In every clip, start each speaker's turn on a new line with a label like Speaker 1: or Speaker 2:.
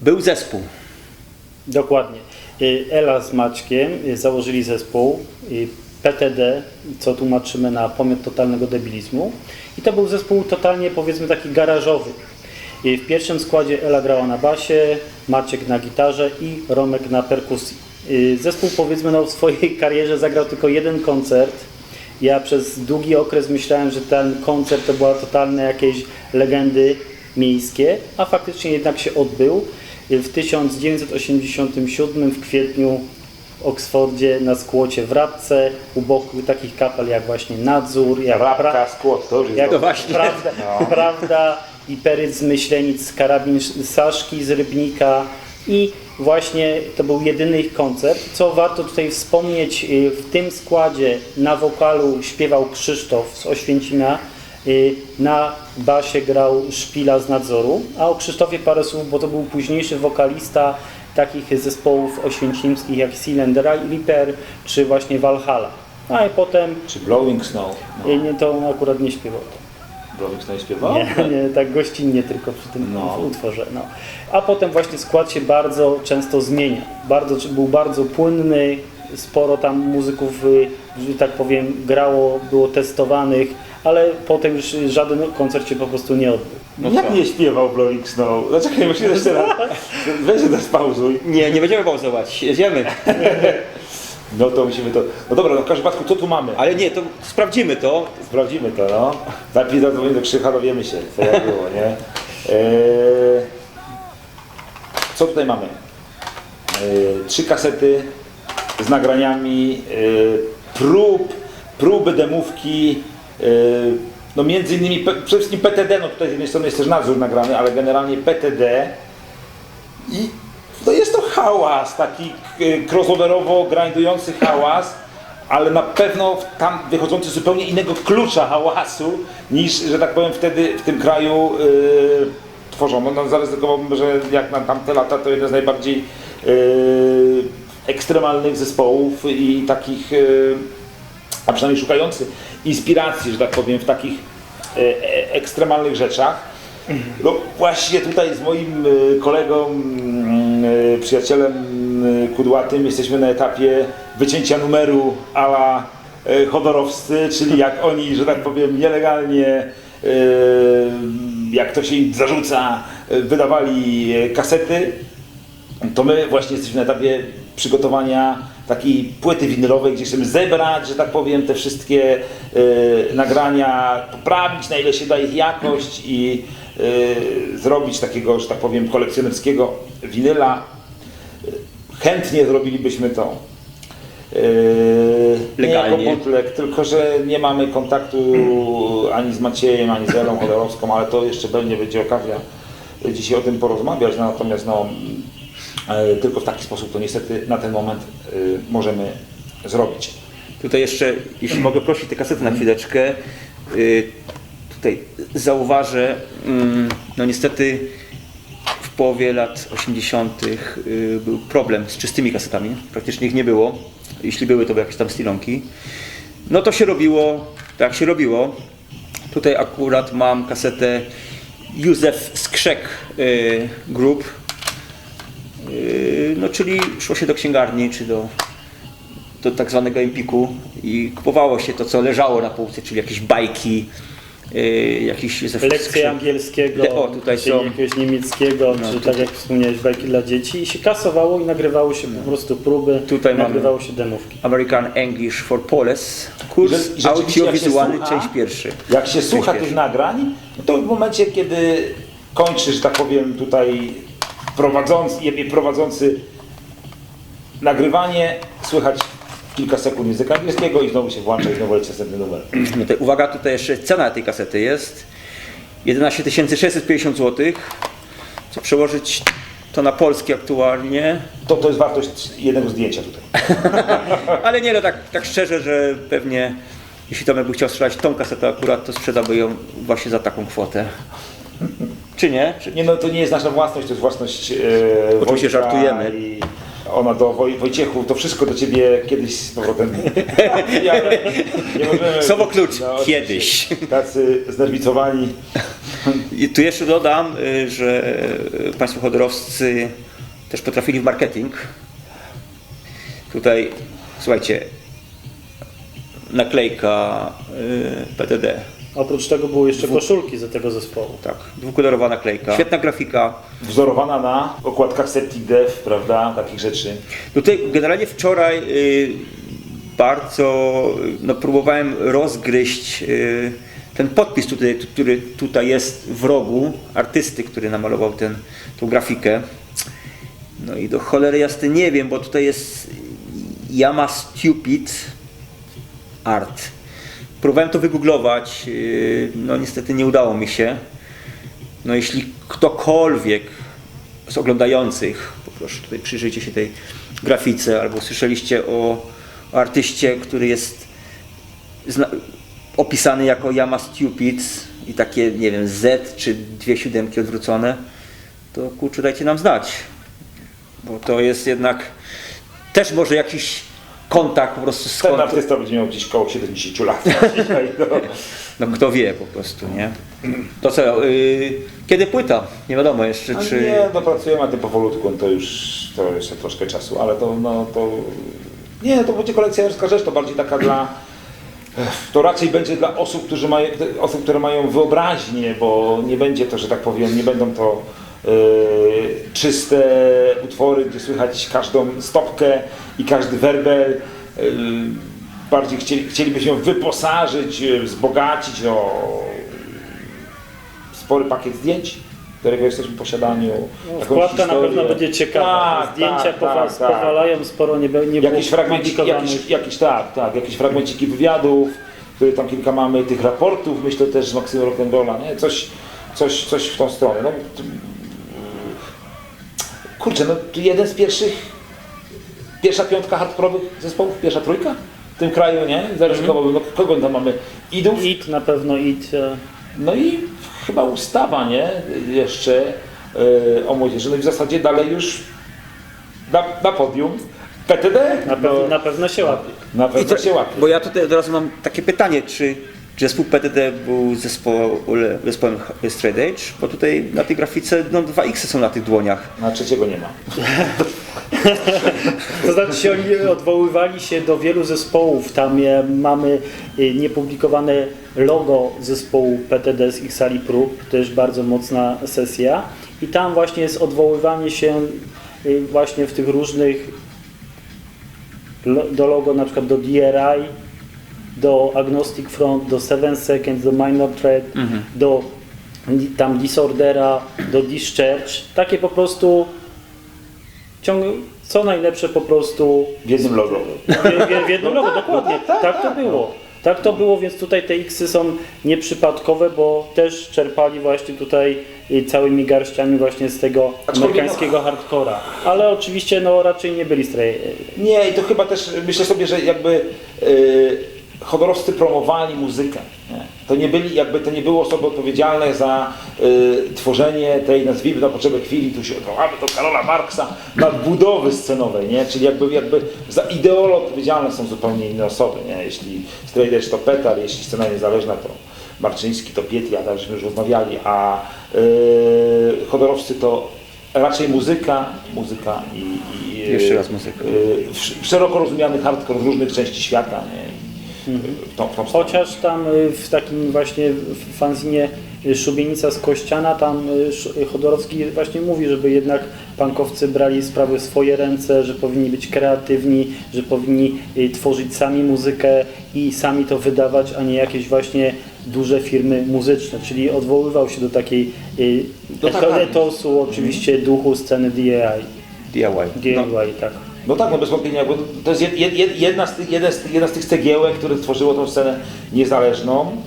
Speaker 1: Był zespół.
Speaker 2: Dokładnie. Ela z Maćkiem założyli zespół PTD, co tłumaczymy na pomiot totalnego debilizmu. I to był zespół totalnie, powiedzmy, taki garażowy. W pierwszym składzie Ela grała na basie, Maciek na gitarze i Romek na perkusji. Zespół, powiedzmy, w swojej karierze zagrał tylko jeden koncert. Ja przez długi okres myślałem, że ten koncert to była totalne jakieś legendy miejskie, a faktycznie jednak się odbył. W 1987 w kwietniu w Oksfordzie na skłocie w Rabce, u boku takich kapel jak właśnie Nadzór, jak
Speaker 3: Rabka, skłot, to już jest
Speaker 1: to właśnie.
Speaker 2: Prawda i Peryc z Myślenic, Karabin Saszki z Rybnika i właśnie to był jedyny ich koncert. Co warto tutaj wspomnieć, w tym składzie na wokalu śpiewał Krzysztof z Oświęcimia, na basie grał Szpila z Nadzoru, a o Krzysztofie parę słów, bo to był późniejszy wokalista takich zespołów oświęcimskich jak Silent Reaper czy właśnie Valhalla. A i potem...
Speaker 3: Czy Blowing Snow? No.
Speaker 2: Nie, to on akurat nie śpiewał.
Speaker 3: Blowing Snow śpiewał?
Speaker 2: Nie, tak gościnnie tylko przy tym utworze. No. A potem właśnie skład się bardzo często zmienia. Był bardzo płynny, sporo tam muzyków, że tak powiem, grało, było testowanych, ale potem już żaden koncert się po prostu nie odbył.
Speaker 3: No jak nie śpiewał Blowing Snow? Dlaczego musimy jeszcze raz? Weź to spauzuj.
Speaker 1: Nie będziemy pauzować, jedziemy.
Speaker 3: No to musimy to... No dobra, no w każdym wypadku co tu mamy?
Speaker 1: Ale nie, to sprawdzimy to.
Speaker 3: Sprawdzimy to, no. Najpierw zadzwonimy do Krzycha, dowiemy się, co jak było, nie? Co tutaj mamy? 3 kasety z nagraniami, próby, demówki, no między innymi przede wszystkim PTD, no tutaj z jednej strony jest też Nadzór nagrany, ale generalnie PTD i no jest to hałas, taki crossoverowo grindujący hałas, ale na pewno tam wychodzący z zupełnie innego klucza hałasu niż, że tak powiem, wtedy w tym kraju tworzono. No, zaryzykowałbym, że jak na tamte lata to jeden z najbardziej ekstremalnych zespołów i takich, a przynajmniej szukający inspiracji, że tak powiem, w takich ekstremalnych rzeczach. No właśnie tutaj z moim kolegą, przyjacielem kudłatym jesteśmy na etapie wycięcia numeru a la chodorowscy, czyli jak oni, że tak powiem, nielegalnie, jak to się im zarzuca, wydawali kasety, to my właśnie jesteśmy na etapie przygotowania takiej płyty winylowej, gdzie chcemy zebrać, że tak powiem, te wszystkie nagrania, poprawić na ile się da ich jakość i zrobić takiego, że tak powiem, kolekcjonerskiego winyla. Chętnie zrobilibyśmy to.
Speaker 1: Legalnie.
Speaker 3: Nie jako bootleg, tylko że nie mamy kontaktu ani z Maciejem, ani z Elą Chodorowską, ale to jeszcze będzie okazja dzisiaj o tym porozmawiać, natomiast no, tylko w taki sposób to niestety na ten moment możemy zrobić.
Speaker 1: Tutaj jeszcze, jeśli mogę prosić te kasety na chwileczkę, tutaj zauważę, no niestety w połowie lat 80. był problem z czystymi kasetami, praktycznie ich nie było, jeśli były to były jakieś tam stylonki. No to się robiło, tak się robiło. Tutaj akurat mam kasetę Józef Skrzek Group, no czyli szło się do księgarni czy do tak zwanego Empiku i kupowało się to, co leżało na półce, czyli jakieś bajki, jakiś
Speaker 2: lekcje angielskiego,
Speaker 1: o, tutaj są
Speaker 2: jakiegoś niemieckiego,
Speaker 1: no,
Speaker 2: czy tak jak wspomniałeś, bajki dla dzieci i się kasowało i nagrywało się po prostu próby,
Speaker 1: tutaj
Speaker 2: nagrywało się demówki.
Speaker 1: American English for Poles, kurs audiowizualny, część pierwszy.
Speaker 3: Jak się słucha tych nagrań, to w momencie, kiedy kończysz, że tak powiem, tutaj prowadzący nagrywanie, słychać kilka sekund języka angielskiego i znowu się włącza i znowu leci następny numer.
Speaker 1: No to uwaga, tutaj jeszcze cena tej kasety jest 11 650 zł, co przełożyć to na polski aktualnie.
Speaker 3: To jest wartość jednego zdjęcia tutaj.
Speaker 1: Ale nie, no tak szczerze, że pewnie jeśli Tomek by chciał sprzedać tą kasetę akurat, to sprzedałby ją właśnie za taką kwotę. Czy nie?
Speaker 3: Nie, no to nie jest nasza własność, to jest własność
Speaker 1: Oczywiście żartujemy.
Speaker 3: I ona do Wojciechu, to wszystko do ciebie kiedyś z powrotem. Nie możemy
Speaker 1: Słowo klucz,
Speaker 3: no,
Speaker 1: kiedyś.
Speaker 3: Tacy znerwicowani
Speaker 1: I tu jeszcze dodam, że Państwo hodowcy też potrafili w marketing. Tutaj, słuchajcie, naklejka PTD.
Speaker 2: Oprócz tego były jeszcze koszulki z tego zespołu.
Speaker 1: Tak, dwukolorowa naklejka. Świetna grafika.
Speaker 3: Wzorowana na okładkach Septic Dev, prawda, takich rzeczy.
Speaker 1: Tutaj generalnie wczoraj bardzo próbowałem rozgryźć ten podpis, który tutaj jest w rogu artysty, który namalował tą grafikę. No i do cholery jasne nie wiem, bo tutaj jest Yama Stupid Art. Próbowałem to wygooglować, no niestety nie udało mi się. No jeśli ktokolwiek z oglądających, poproszę tutaj przyjrzyjcie się tej grafice, albo słyszeliście o artyście, który jest opisany jako Yama Stupid i takie, nie wiem, Z czy 2 siódemki odwrócone, to kurczę, dajcie nam znać. Bo to jest jednak też może jakiś kontakt po prostu z
Speaker 3: Ten artysta będzie miał gdzieś koło 70 lat.
Speaker 1: No kto wie po prostu, nie? To co, kiedy płyta? Nie wiadomo jeszcze, czy...
Speaker 3: Nie, no pracujemy na tym powolutku, to jeszcze troszkę czasu, ale nie, to będzie kolekcjonerska rzecz, to bardziej taka to raczej będzie dla osób, które mają wyobraźnię, bo nie będzie to, że tak powiem, nie będą to czyste utwory, gdzie słychać każdą stopkę i każdy werbel. Bardziej chcielibyśmy ją wyposażyć, wzbogacić o spory pakiet zdjęć, którego jesteśmy w posiadaniu.
Speaker 2: No, wkładka na pewno będzie ciekawa. Zdjęcia powalają sporo
Speaker 3: jakieś fragmenciki wywiadów, które tam kilka mamy, tych raportów, myślę też z Maximo Rock'n'Rolla, nie? Coś w tą stronę. No, kurczę, no jeden z pierwsza piątka hardkorowych zespołów, pierwsza trójka w tym kraju, nie? Zaryzykowałbym, no kogo tam mamy? Idów?
Speaker 2: IT na pewno, IT.
Speaker 3: No i chyba ustawa, nie? Jeszcze o młodzieży. No i w zasadzie dalej już na podium PTD.
Speaker 2: Na pewno się łapie.
Speaker 3: Na pewno się łapie.
Speaker 1: Bo ja tutaj od razu mam takie pytanie, czy zespół PTD był zespołem Straight Edge? Bo tutaj na tej grafice 2 X są na tych dłoniach.
Speaker 3: Na trzeciego nie ma.
Speaker 2: To znaczy oni odwoływali się do wielu zespołów. Tam mamy niepublikowane logo zespołu PTD z ich sali prób, też bardzo mocna sesja. I tam właśnie jest odwoływanie się właśnie w tych różnych do logo, na przykład do DRI, do Agnostic Front, do 7 Seconds, do Minor Threat, do tam Disordera, do Discharge. Takie po prostu co najlepsze po prostu
Speaker 3: W jednym logo.
Speaker 2: w jednym logo, dokładnie. Tak to było. Tak to było, więc tutaj te X-y są nieprzypadkowe, bo też czerpali właśnie tutaj całymi garściami właśnie z tego amerykańskiego hardcora. Ale oczywiście raczej nie byli
Speaker 3: Nie, i to chyba też myślę sobie, że jakby hodorowscy promowali muzykę. Nie? To nie były osoby odpowiedzialne za tworzenie tej, nazwijmy na potrzeby chwili, tu się odwołamy do Karola Marksa, nadbudowy scenowej, nie? Czyli jakby za ideolo odpowiedzialne są zupełnie inne osoby. Nie? Jeśli Straight Edge to Petar, jeśli scena niezależna to Marczyński, to Pietri, a tak żeśmy już rozmawiali, a hodorowscy to raczej muzyka i
Speaker 1: jeszcze raz muzyka.
Speaker 3: Szeroko rozumiany hardcore w różnych części świata. Nie?
Speaker 2: Chociaż tam w takim właśnie fanzinie Szubienica z Kościana, tam Chodorowski właśnie mówi, żeby jednak punkowcy brali sprawy w swoje ręce, że powinni być kreatywni, że powinni tworzyć sami muzykę i sami to wydawać, a nie jakieś właśnie duże firmy muzyczne, czyli odwoływał się do takiej etosu oczywiście duchu sceny DIY, tak.
Speaker 3: No tak, no bez wątpienia, bo to jest jedna z tych cegiełek, które stworzyło tą scenę niezależną.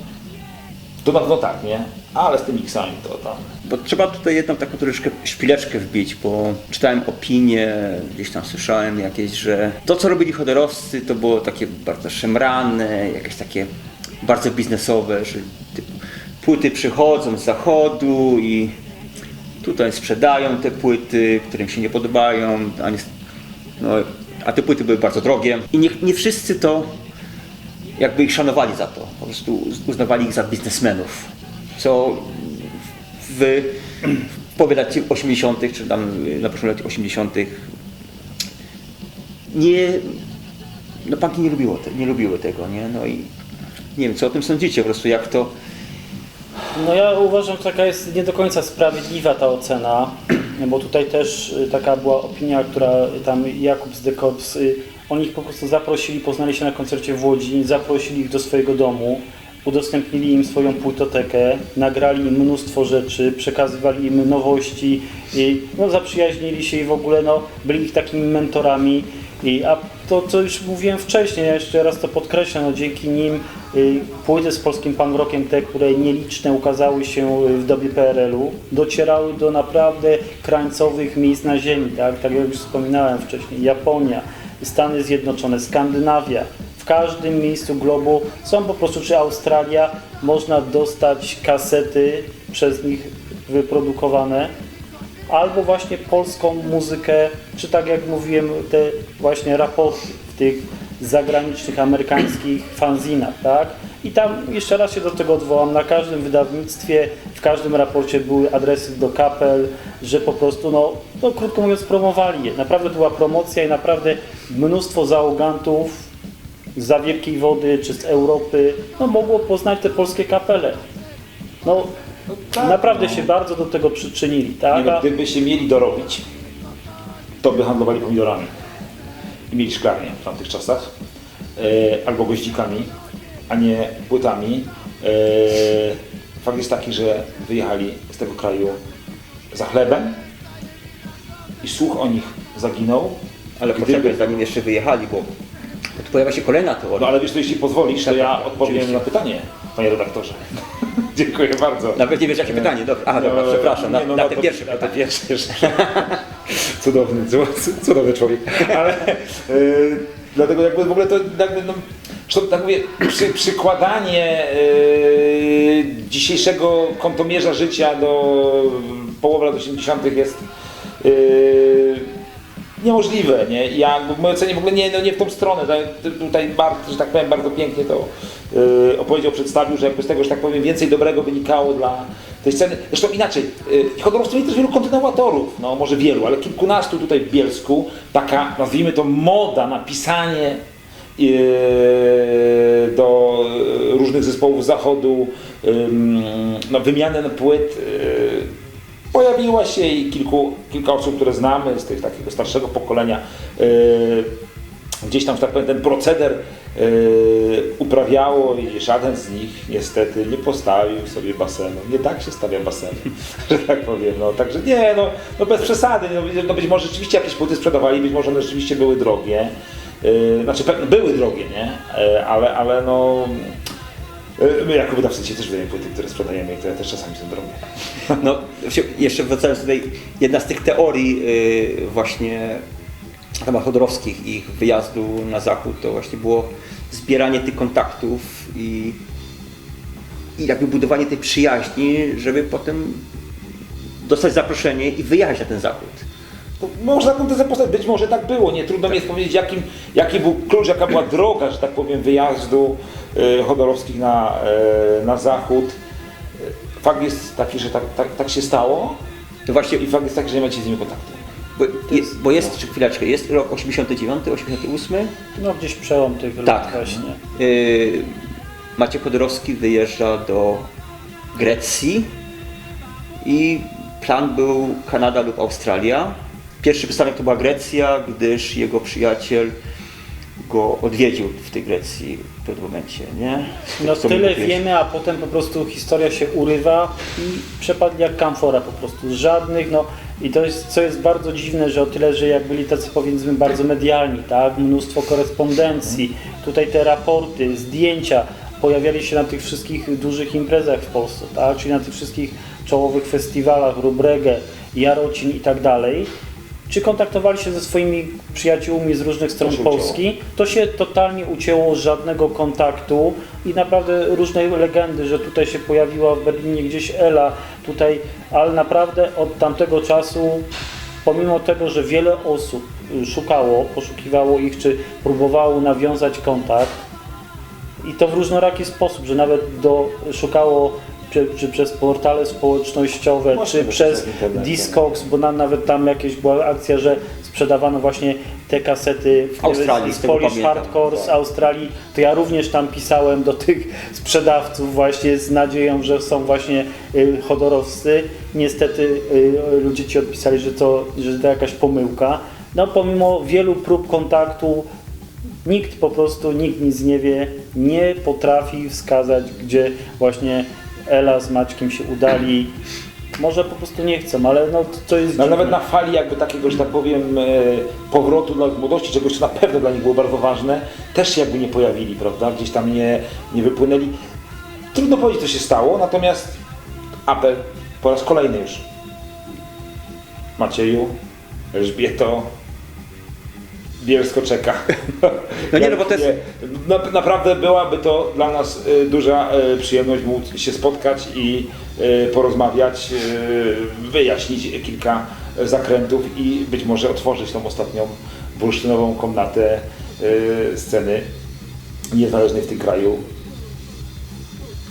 Speaker 3: To na pewno tak, nie? Ale z tymi X-ami to tam...
Speaker 1: Bo trzeba tutaj jedną taką troszeczkę szpileczkę wbić, bo czytałem opinie, gdzieś tam słyszałem jakieś, że to co robili hodorowscy to było takie bardzo szemrane, jakieś takie bardzo biznesowe, że płyty przychodzą z zachodu i tutaj sprzedają te płyty, którym się nie podobają, a te płyty były bardzo drogie i nie wszyscy to jakby ich szanowali za to, po prostu uznawali ich za biznesmenów, co w połowie lat 80., czy tam na początku lat 80. No punki nie lubiły tego, nie? No i nie wiem, co o tym sądzicie, po prostu jak to...
Speaker 2: No ja uważam, że taka jest nie do końca sprawiedliwa ta ocena, bo tutaj też taka była opinia, która tam Jakub z The Corps, oni ich po prostu zaprosili, poznali się na koncercie w Łodzi, zaprosili ich do swojego domu, udostępnili im swoją płytotekę, nagrali im mnóstwo rzeczy, przekazywali im nowości, i no, zaprzyjaźnili się i w ogóle no, byli ich takimi mentorami. A to, co już mówiłem wcześniej, ja jeszcze raz to podkreślę, no, dzięki nim płyty z polskim punk rockiem, te, które nieliczne ukazały się w dobie PRL-u, docierały do naprawdę krańcowych miejsc na ziemi, tak jak już wspominałem wcześniej, Japonia, Stany Zjednoczone, Skandynawia. W każdym miejscu globu są po prostu, czy Australia, można dostać kasety przez nich wyprodukowane, albo właśnie polską muzykę, czy tak jak mówiłem, te właśnie raporty w tych zagranicznych, amerykańskich fanzinach, tak? I tam jeszcze raz się do tego odwołam, na każdym wydawnictwie, w każdym raporcie były adresy do kapel, że po prostu, no krótko mówiąc, promowali je. Naprawdę była promocja i naprawdę mnóstwo załogantów zza Wielkiej Wody, czy z Europy, no mogło poznać te polskie kapele. No
Speaker 3: tak,
Speaker 2: naprawdę się bardzo do tego przyczynili, tak?
Speaker 3: Nie, no, gdyby się mieli dorobić, to by handlowali pomidorami i mieli szklarnię w tamtych czasach, albo goździkami, a nie płytami. Fakt jest taki, że wyjechali z tego kraju za chlebem i słuch o nich zaginął.
Speaker 1: Ale poczekaj, zanim jeszcze wyjechali, bo tu pojawia się kolejna teoria.
Speaker 3: No ale wiesz, to jeśli pozwolisz, to
Speaker 1: Tak,
Speaker 3: ja
Speaker 1: tak,
Speaker 3: odpowiem
Speaker 1: oczywiście.
Speaker 3: na pytanie, panie redaktorze. Dziękuję bardzo.
Speaker 1: Nawet nie wiesz, jakie pytanie. Dobra, dobra, przepraszam,
Speaker 3: Nie, no,
Speaker 1: na
Speaker 3: no
Speaker 1: te
Speaker 3: to-
Speaker 1: pierwsze
Speaker 3: na te
Speaker 1: pytanie.
Speaker 3: pierwsze. Cudowny człowiek. Ale dlatego jakby w ogóle to jakby, no, zresztą tak mówię, przykładanie dzisiejszego kątomierza życia do połowy lat 80. jest niemożliwe, nie? Ja w mojej ocenie w ogóle nie w tą stronę. Tutaj Bart, że tak powiem, bardzo pięknie to opowiedział, przedstawił, że jakby z tego, że tak powiem, więcej dobrego wynikało dla tej sceny. Zresztą inaczej, Chodorowcy mieli też wielu kontynuatorów, no może wielu, ale kilkunastu tutaj w Bielsku, taka, nazwijmy to, moda na pisanie do różnych zespołów zachodu, no, wymianę płyt, pojawiła się i kilka osób, które znamy z tych takiego starszego pokolenia, gdzieś tam, że tak powiem, ten proceder uprawiało i żaden z nich niestety nie postawił sobie basenu. Nie tak się stawia basenu, że tak powiem. No, także nie, no bez przesady. No być może rzeczywiście jakieś płyty sprzedawali, być może one rzeczywiście były drogie. Znaczy pewno były drogie, nie? Ale no... My jako wydawcy też wydajemy płyty, które sprzedajemy i które też czasami są drogie.
Speaker 1: No, jeszcze wracając tutaj, jedna z tych teorii właśnie na temat Chodorowskich i ich wyjazdu na zachód, to właśnie było zbieranie tych kontaktów i jakby budowanie tej przyjaźni, żeby potem dostać zaproszenie i wyjechać na ten zachód.
Speaker 3: To można taką tezę postawić, być może tak było, nie trudno mi jest powiedzieć jaki był klucz, jaka była droga, że tak powiem, wyjazdu Chodorowskich na zachód. Fakt jest taki, że tak się stało.
Speaker 1: To właśnie,
Speaker 3: I fakt jest taki, że nie macie z nimi kontaktu.
Speaker 1: bo jest, czy chwileczkę, jest rok 89, 88.
Speaker 2: No gdzieś przełom tych lat
Speaker 1: Tak.
Speaker 2: właśnie.
Speaker 1: Maciek Chodorowski wyjeżdża do Grecji i plan był Kanada lub Australia. Pierwszy przystanek to była Grecja, gdyż jego przyjaciel go odwiedził w tej Grecji w pewnym momencie, nie?
Speaker 2: No
Speaker 1: Co mi
Speaker 2: tyle
Speaker 1: mówiłeś?
Speaker 2: wiemy, a potem po prostu historia się urywa i przepadli jak kamfora po prostu. Żadnych, no i to jest, co jest bardzo dziwne, że o tyle, że jak byli tacy, powiedzmy, bardzo medialni, tak? Mnóstwo korespondencji, tutaj te raporty, zdjęcia pojawiali się na tych wszystkich dużych imprezach w Polsce, tak? Czyli na tych wszystkich czołowych festiwalach, Rubrege, Jarocin i tak dalej. Czy kontaktowali się ze swoimi przyjaciółmi z różnych stron Polski, to się totalnie ucięło, żadnego kontaktu i naprawdę różne legendy, że tutaj się pojawiła w Berlinie gdzieś Ela, tutaj, ale naprawdę od tamtego czasu, pomimo tego, że wiele osób poszukiwało ich, czy próbowało nawiązać kontakt i to w różnoraki sposób, że nawet szukało czy przez portale społecznościowe,
Speaker 3: Właśnie,
Speaker 2: czy
Speaker 3: bo
Speaker 2: przez
Speaker 3: przez internet,
Speaker 2: Discogs, bo nawet tam jakieś była akcja, że sprzedawano właśnie te kasety
Speaker 1: W Australii,
Speaker 2: z
Speaker 1: z tego
Speaker 2: Polish
Speaker 1: pamiętam.
Speaker 2: Hardcore z
Speaker 1: Tak.
Speaker 2: Australii, to ja również tam pisałem do tych sprzedawców właśnie z nadzieją, że są właśnie chodorowscy. Niestety ludzie ci odpisali, że to jakaś pomyłka. No pomimo wielu prób kontaktu nikt nic nie wie, nie potrafi wskazać, gdzie właśnie Ela z Maćkiem się udali. Może po prostu nie chcą, ale no to jest
Speaker 3: No,
Speaker 2: dziwne.
Speaker 3: nawet na fali jakby takiego, że tak powiem, powrotu do młodości, czegoś co na pewno dla nich było bardzo ważne, też się jakby nie pojawili, prawda? Gdzieś tam nie wypłynęli. Trudno powiedzieć, co się stało, natomiast apel po raz kolejny już. Macieju, Elżbieto, Bielsko czeka.
Speaker 1: No nie, no bo to jest-
Speaker 3: Naprawdę byłaby to dla nas duża przyjemność móc się spotkać i porozmawiać, wyjaśnić kilka zakrętów i być może otworzyć tą ostatnią bursztynową komnatę sceny niezależnej w tym kraju.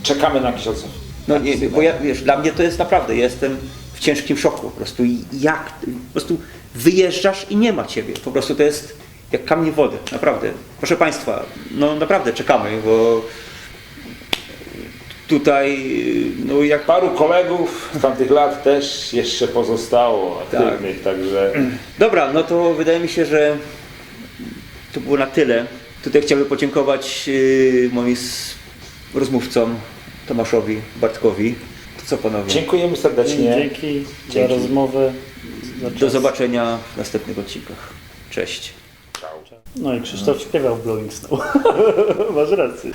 Speaker 3: Czekamy na jakiś odzew.
Speaker 1: No nie, bo ja, wiesz, dla mnie to jest naprawdę, ja jestem w ciężkim szoku po prostu. Jak, po prostu wyjeżdżasz i nie ma ciebie. Po prostu to jest jak kamień w wodę, naprawdę. Proszę Państwa, no naprawdę czekamy, bo tutaj, no jak...
Speaker 3: Paru kolegów z tamtych lat też jeszcze pozostało aktywnych, także...
Speaker 1: Dobra, no to wydaje mi się, że to było na tyle. Tutaj chciałbym podziękować moim rozmówcom, Tomaszowi, Bartkowi. To co panowie?
Speaker 3: Dziękujemy serdecznie.
Speaker 2: Dzięki za
Speaker 3: Dzięki.
Speaker 2: rozmowę. Za
Speaker 1: Do
Speaker 2: czas.
Speaker 1: zobaczenia w następnych odcinkach. Cześć.
Speaker 2: No i Krzysztof śpiewał Blowing Snow. Masz rację.